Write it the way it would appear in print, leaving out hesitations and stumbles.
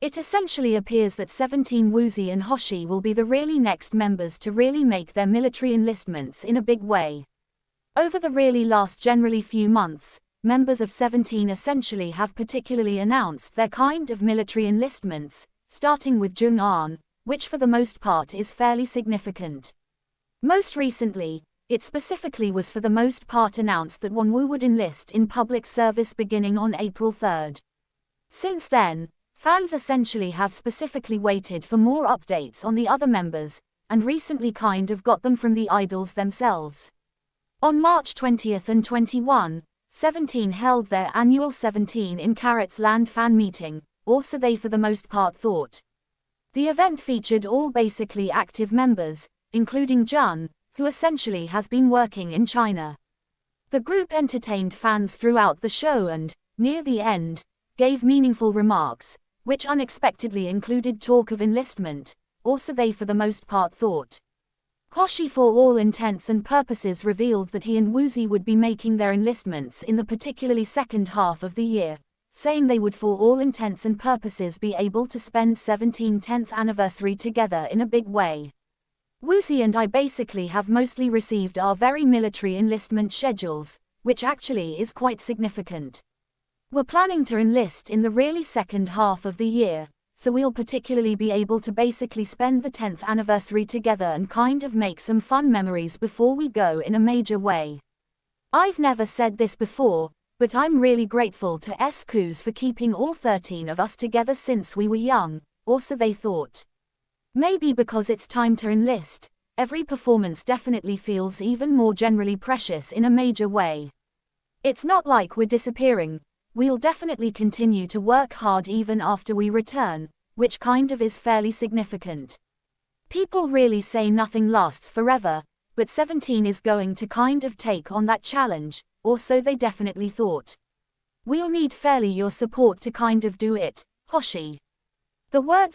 It essentially appears that 17 Woozi and Hoshi will be the really next members to really make their military enlistments in a big way. Over the really last generally few months, members of 17 essentially have particularly announced their kind of military enlistments, starting with Jung-an, which for the most part is fairly significant. Most recently, it specifically was for the most part announced that Wonwoo would enlist in public service beginning on April 3rd. Since then, fans essentially have specifically waited for more updates on the other members, and recently kind of got them from the idols themselves. On March 20th and 21, 17 held their annual 17 in Carrots Land fan meeting, or so they for the most part thought. The event featured all basically active members, including Jun, who essentially has been working in China. The group entertained fans throughout the show and, near the end, gave meaningful remarks, which unexpectedly included talk of enlistment, or so they for the most part thought. Hoshi for all intents and purposes revealed that he and Woozi would be making their enlistments in the particularly second half of the year, saying they would for all intents and purposes be able to spend 17th 10th anniversary together in a big way. Woozi and I basically have mostly received our very military enlistment schedules, which actually is quite significant. We're planning to enlist in the really second half of the year, so we'll particularly be able to basically spend the 10th anniversary together and kind of make some fun memories before we go in a major way. I've never said this before, but I'm really grateful to SKUs for keeping all 13 of us together since we were young, or so they thought. Maybe because it's time to enlist, every performance definitely feels even more generally precious in a major way. It's not like we're disappearing. We'll definitely continue to work hard even after we return, which kind of is fairly significant. People really say nothing lasts forever, but 17 is going to kind of take on that challenge, or so they definitely thought. We'll need fairly your support to kind of do it, Hoshi. The words